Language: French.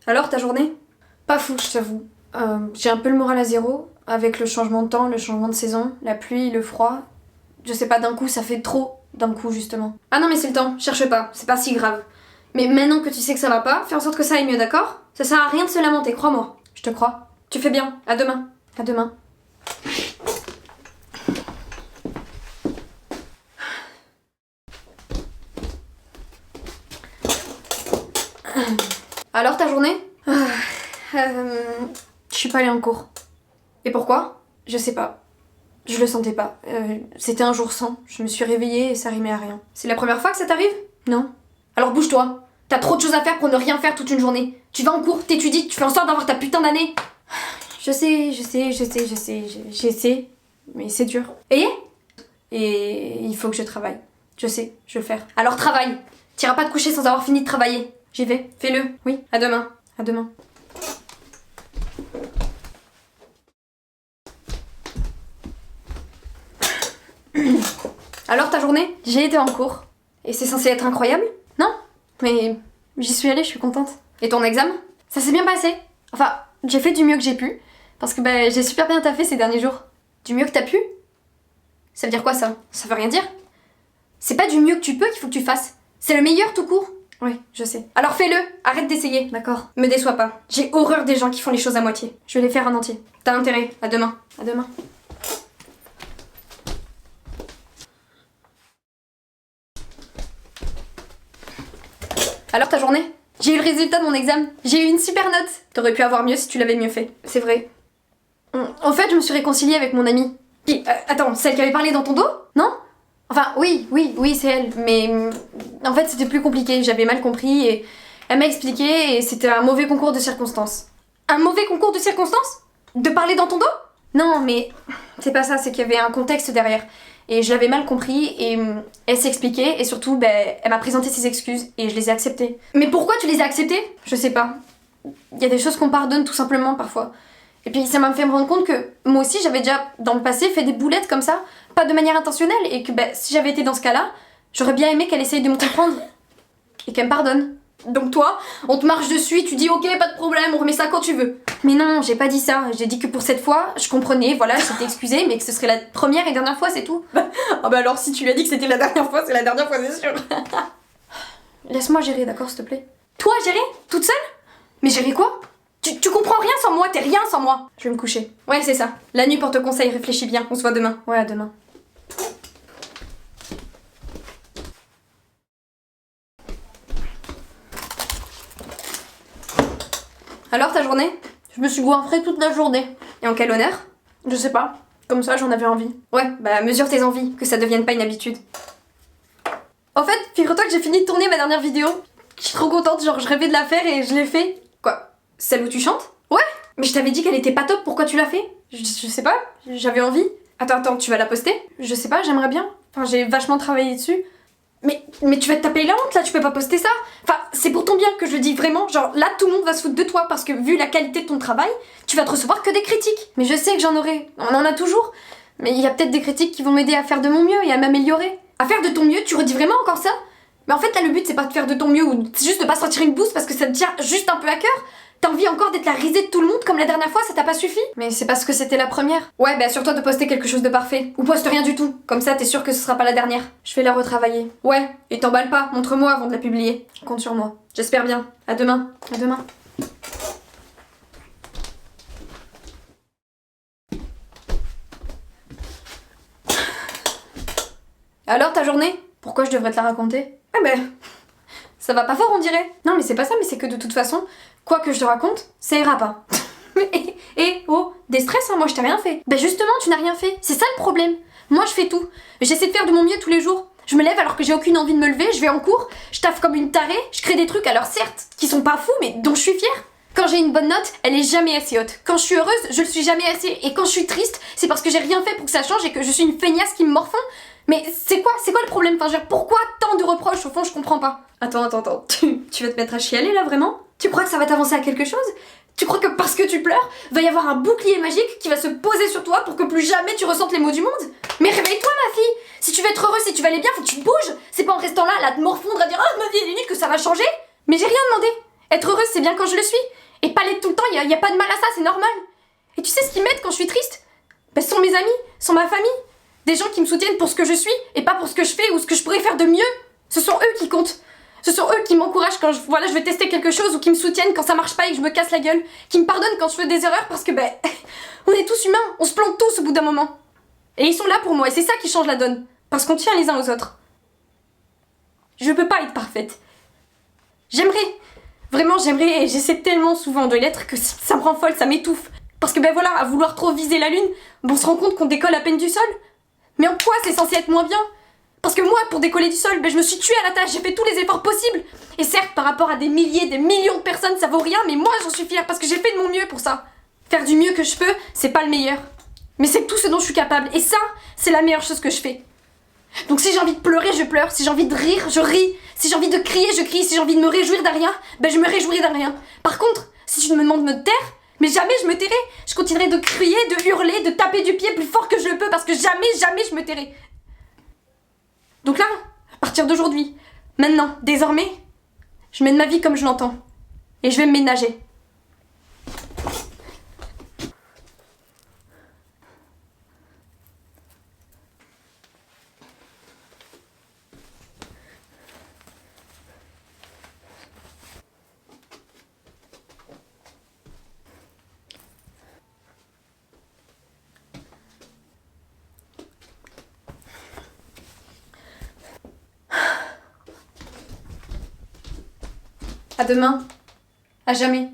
Alors, ta journée? Pas fou, je t'avoue. J'ai un peu le moral à zéro, avec le changement de temps, le changement de saison, la pluie, le froid. Je sais pas, d'un coup, ça fait trop d'un coup, justement. Ah non, mais c'est le temps, cherche pas, c'est pas si grave. Mais maintenant que tu sais que ça va pas, fais en sorte que ça aille mieux, d'accord? Ça sert à rien de se lamenter, crois-moi. Je te crois. Tu fais bien. À demain. À demain. Alors, ta journée? Je suis pas allée en cours. Et pourquoi? Je sais pas. Je le sentais pas. C'était un jour sans. Je me suis réveillée et ça rimait à rien. C'est la première fois que ça t'arrive? Non. Alors bouge-toi. T'as trop de choses à faire pour ne rien faire toute une journée. Tu vas en cours, t'étudies, tu fais en sorte d'avoir ta putain d'année. Je sais. Mais c'est dur. Et il faut que je travaille. Je sais, je vais le faire. Alors travaille. T'iras pas te coucher sans avoir fini de travailler. J'y vais. Fais-le. Oui. À demain. À demain. Alors ta journée? J'ai été en cours. Et c'est censé être incroyable? Non? Mais j'y suis allée, je suis contente. Et ton examen? Ça s'est bien passé. Enfin, j'ai fait du mieux que j'ai pu. Parce que j'ai super bien taffé ces derniers jours. Du mieux que t'as pu? Ça veut dire quoi ça? Ça veut rien dire. C'est pas du mieux que tu peux qu'il faut que tu fasses. C'est le meilleur tout court. Oui, je sais. Alors fais-le, arrête d'essayer. D'accord. Me déçois pas. J'ai horreur des gens qui font les choses à moitié. Je vais les faire en entier. T'as intérêt. À demain. À demain. Alors ta journée? J'ai eu le résultat de mon examen. J'ai eu une super note. T'aurais pu avoir mieux si tu l'avais mieux fait. C'est vrai. En fait, je me suis réconciliée avec mon amie. Attends, celle qui avait parlé dans ton dos? Non? Enfin, oui, c'est elle. Mais en fait, c'était plus compliqué. J'avais mal compris et elle m'a expliqué et c'était un mauvais concours de circonstances. Un mauvais concours de circonstances? De parler dans ton dos? Non, mais c'est pas ça. C'est qu'il y avait un contexte derrière. Et je l'avais mal compris et elle s'expliquait et surtout elle m'a présenté ses excuses et je les ai acceptées. Mais pourquoi tu les as acceptées? Je sais pas. Il y a des choses qu'on pardonne tout simplement parfois. Et puis ça m'a fait me rendre compte que moi aussi j'avais déjà dans le passé fait des boulettes comme ça, pas de manière intentionnelle et que si j'avais été dans ce cas-là, j'aurais bien aimé qu'elle essaye de me comprendre et qu'elle me pardonne. Donc toi, on te marche dessus et tu dis ok, pas de problème, on remet ça quand tu veux. Mais non, j'ai pas dit ça. J'ai dit que pour cette fois, je comprenais, voilà, je t'ai excusée, mais que ce serait la première et dernière fois, c'est tout. Ah bah alors si tu lui as dit que c'était la dernière fois, c'est la dernière fois, c'est sûr. Laisse-moi gérer, d'accord, s'il te plaît. Toi, gérer? Toute seule? Mais gérer quoi? Tu comprends rien sans moi, t'es rien sans moi. Je vais me coucher. Ouais, c'est ça. La nuit porte conseil, réfléchis bien, on se voit demain. Ouais, à demain. Alors ta journée? Je me suis goinfrée toute la journée. Et en quel honneur? Je sais pas. Comme ça, j'en avais envie. Ouais, mesure tes envies, que ça devienne pas une habitude. En fait, figure-toi que j'ai fini de tourner ma dernière vidéo. Je suis trop contente, genre je rêvais de la faire et je l'ai fait. Quoi? Celle où tu chantes? Ouais. Mais je t'avais dit qu'elle était pas top, pourquoi tu l'as fait? Je sais pas, j'avais envie. Attends, tu vas la poster? Je sais pas, j'aimerais bien. Enfin, j'ai vachement travaillé dessus. Mais tu vas te taper la honte là, tu peux pas poster ça. Enfin, c'est pour ton bien que je le dis vraiment. Genre là, tout le monde va se foutre de toi parce que vu la qualité de ton travail, tu vas te recevoir que des critiques. Mais je sais que j'en aurai. On en a toujours. Mais il y a peut-être des critiques qui vont m'aider à faire de mon mieux et à m'améliorer. À faire de ton mieux, tu redis vraiment encore ça? Mais en fait, là, le but c'est pas de faire de ton mieux ou c'est juste de pas sortir une bouse parce que ça te tient juste un peu à cœur. T'as envie encore d'être la risée de tout le monde comme la dernière fois, ça t'a pas suffi? Mais c'est parce que c'était la première. Ouais, assure-toi de poster quelque chose de parfait. Ou poste rien du tout. Comme ça, t'es sûr que ce sera pas la dernière. Je vais la retravailler. Ouais, et t'emballe pas, montre-moi avant de la publier. Compte sur moi. J'espère bien. À demain. À demain. Alors, ta journée? Pourquoi je devrais te la raconter? Ça va pas fort, on dirait. Non, mais c'est pas ça, mais c'est que de toute façon, quoi que je te raconte, ça ira pas. Des stress, hein, moi je t'ai rien fait. Justement, tu n'as rien fait. C'est ça le problème. Moi je fais tout. J'essaie de faire de mon mieux tous les jours. Je me lève alors que j'ai aucune envie de me lever, je vais en cours, je taffe comme une tarée, je crée des trucs, alors certes, qui sont pas fous, mais dont je suis fière. Quand j'ai une bonne note, elle est jamais assez haute. Quand je suis heureuse, je le suis jamais assez. Et quand je suis triste, c'est parce que j'ai rien fait pour que ça change et que je suis une feignasse qui me morfond. Mais c'est quoi le problème? Enfin, pourquoi tant de reproches? Au fond, je comprends pas. Attends. Tu vas te mettre à chialer là, vraiment? Tu crois que ça va t'avancer à quelque chose? Tu crois que parce que tu pleures, va y avoir un bouclier magique qui va se poser sur toi pour que plus jamais tu ressentes les maux du monde? Mais réveille-toi, ma fille! Si tu veux être heureuse, si tu vas aller bien, faut que tu bouges! C'est pas en restant là, à te morfondre, à dire « Oh, ma vie elle est nulle que ça va changer !» Mais j'ai rien demandé! Être heureuse, c'est bien quand je le suis. Et pas l'être tout le temps, y a pas de mal à ça, c'est normal. Et tu sais ce qui m'aide quand je suis triste? Ben, ce sont mes amis, ce sont ma famille. Des gens qui me soutiennent pour ce que je suis et pas pour ce que je fais ou ce que je pourrais faire de mieux. Ce sont eux qui comptent. Ce sont eux qui m'encouragent quand je vais tester quelque chose ou qui me soutiennent quand ça marche pas et que je me casse la gueule. Qui me pardonnent quand je fais des erreurs parce que ben, on est tous humains, on se plante tous au bout d'un moment. Et ils sont là pour moi et c'est ça qui change la donne. Parce qu'on tient les uns aux autres. Je peux pas être parfaite. J'aimerais. Vraiment j'aimerais et j'essaie tellement souvent de l'être que ça me rend folle, ça m'étouffe. Parce que ben voilà, à vouloir trop viser la lune, on se rend compte qu'on décolle à peine du sol. Mais en quoi c'est censé être moins bien? Parce que moi, pour décoller du sol, ben je me suis tuée à la tâche, j'ai fait tous les efforts possibles. Et certes, par rapport à des milliers, des millions de personnes, ça vaut rien, mais moi j'en suis fière parce que j'ai fait de mon mieux pour ça. Faire du mieux que je peux, c'est pas le meilleur. Mais c'est tout ce dont je suis capable. Et ça, c'est la meilleure chose que je fais. Donc si j'ai envie de pleurer, je pleure. Si j'ai envie de rire, je ris. Si j'ai envie de crier, je crie. Si j'ai envie de me réjouir d'un rien, ben je me réjouis d'un rien. Par contre, si tu me demandes de me taire, mais jamais je me tairai. Je continuerai de crier, de hurler, de taper du pied plus fort que je le peux parce que jamais je me tairai. Donc là, à partir d'aujourd'hui, maintenant, désormais, je mène ma vie comme je l'entends. Et je vais me ménager. À demain. À jamais.